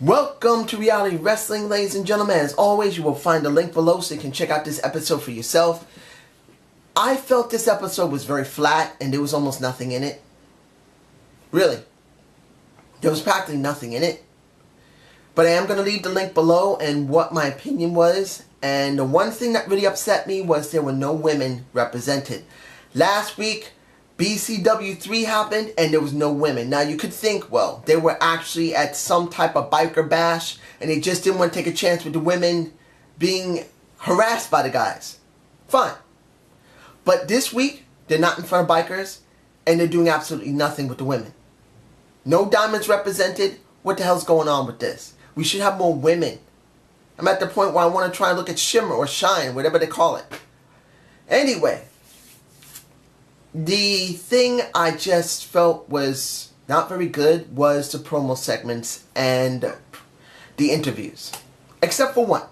Welcome to Reality Wrestling, ladies and gentlemen. As always, you will find a link below so you can check out this episode for yourself. I felt this episode was very flat and there was almost nothing in it. Really. There was practically nothing in it. But I am going to leave the link below and what my opinion was. And the one thing that really upset me was there were no women represented. Last week, BCW3 happened and there was no women. Now you could think, well, they were actually at some type of biker bash and they just didn't want to take a chance with the women being harassed by the guys. Fine. But this week, they're not in front of bikers and they're doing absolutely nothing with the women. No diamonds represented. What the hell's going on with this? We should have more women. I'm at the point where I want to try and look at Shimmer or Shine, whatever they call it. Anyway. The thing I just felt was not very good was the promo segments and the interviews. Except for one.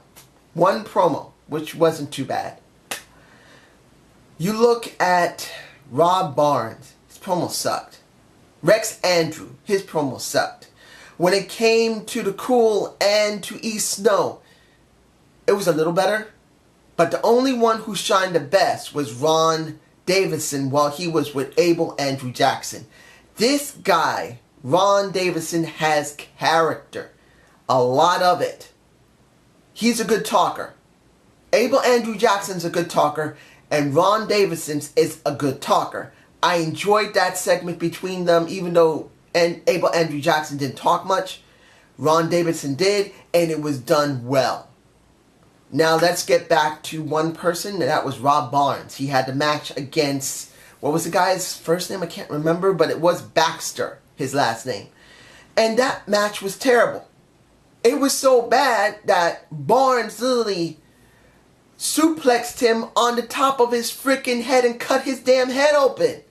One promo, which wasn't too bad. You look at Rob Barnes, his promo sucked. Rex Andrew, his promo sucked. When it came to the Cool and to East Snow, it was a little better. But the only one who shined the best was Ron Davison while he was with Abel Andrew Jackson. This guy, Ron Davison, has character. A lot of it. He's a good talker. Abel Andrew Jackson's a good talker, and Ron Davison is a good talker. I enjoyed that segment between them, even though Abel Andrew Jackson didn't talk much. Ron Davison did, and it was done well. Now let's get back to one person, and that was Rob Barnes. He had the match against, what was the guy's first name? I can't remember, but it was Baxter, his last name. And that match was terrible. It was so bad that Barnes literally suplexed him on the top of his freaking head and cut his damn head open.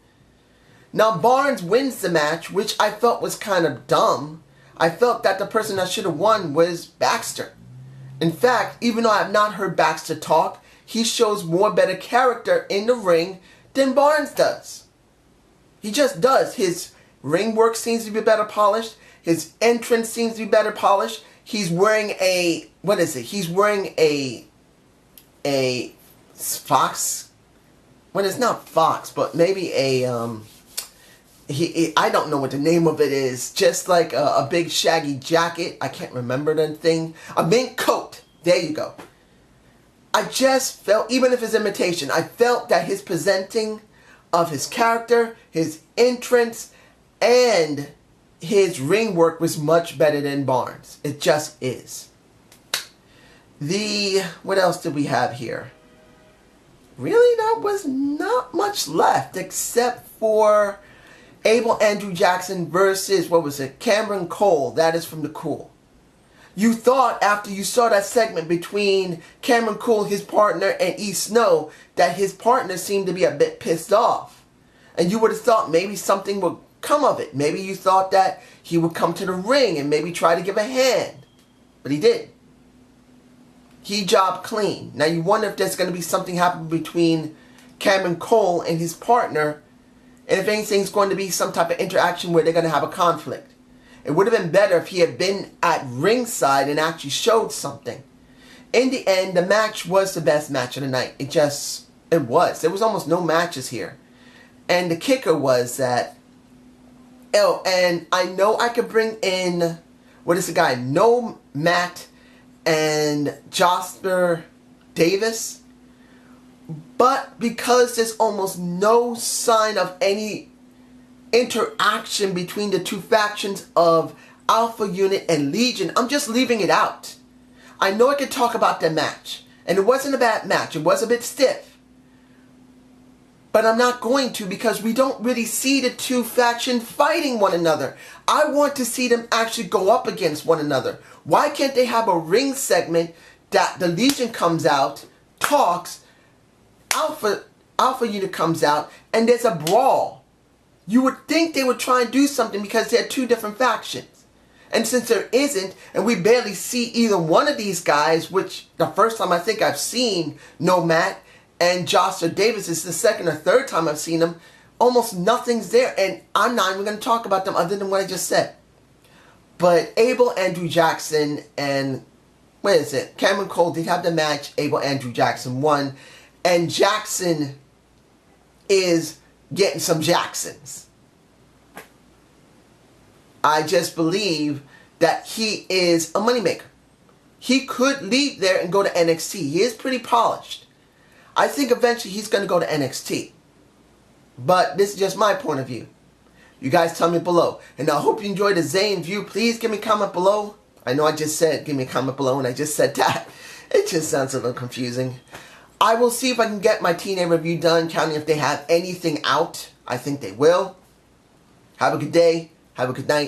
Now Barnes wins the match, which I felt was kind of dumb. I felt that the person that should have won was Baxter. In fact, even though I have not heard Baxter talk, he shows more better character in the ring than Barnes does. He just does. His ring work seems to be better polished. His entrance seems to be better polished. He's wearing a, what is it? He's wearing a fox. Well, it's not fox, but maybe a, I don't know what the name of it is. Just like a big shaggy jacket. I can't remember the thing. A mink coat. There you go. I just felt, even if it's imitation, I felt that his presenting of his character, his entrance, and his ring work was much better than Barnes. It just is. What else did we have here? Really, there was not much left except for Abel Andrew Jackson versus, what was it, Cameron Cole. That is from the Cool. You thought after you saw that segment between Cameron Cole, his partner, and East Snow, that his partner seemed to be a bit pissed off. And you would have thought maybe something would come of it. Maybe you thought that he would come to the ring and maybe try to give a hand. But he didn't. He jobbed clean. Now you wonder if there's going to be something happen between Cameron Cole and his partner, and if anything's going to be some type of interaction where they're going to have a conflict. It would have been better if he had been at ringside and actually showed something. In the end, the match was the best match of the night. It was. There was almost no matches here. And the kicker was that, oh, and I know I could bring in, what is the guy? No Matt and Jasper Davis. But because there's almost no sign of any interaction between the two factions of Alpha Unit and Legion, I'm just leaving it out. I know I could talk about the match, and it wasn't a bad match. It was a bit stiff. But I'm not going to because we don't really see the two factions fighting one another. I want to see them actually go up against one another. Why can't they have a ring segment that the Legion comes out, talks, Alpha Unit comes out, and there's a brawl? You would think they would try and do something because they're two different factions. And since there isn't, and we barely see either one of these guys, which the first time I think I've seen Nomad and Joshua Davis is the second or third time I've seen them, almost nothing's there. And I'm not even going to talk about them other than what I just said. But Abel, Andrew Jackson, and what is it? Cameron Cole did have the match. Abel, Andrew Jackson won. And Jackson is getting some Jacksons. I just believe that he is a moneymaker. He could leave there and go to NXT. He is pretty polished. I think eventually he's going to go to NXT. But this is just my point of view. You guys tell me below. And I hope you enjoyed the Zane view. Please give me a comment below. I know I just said give me a comment below and I just said that. It just sounds a little confusing. I will see if I can get my TNA review done, counting if they have anything out. I think they will. Have a good day. Have a good night.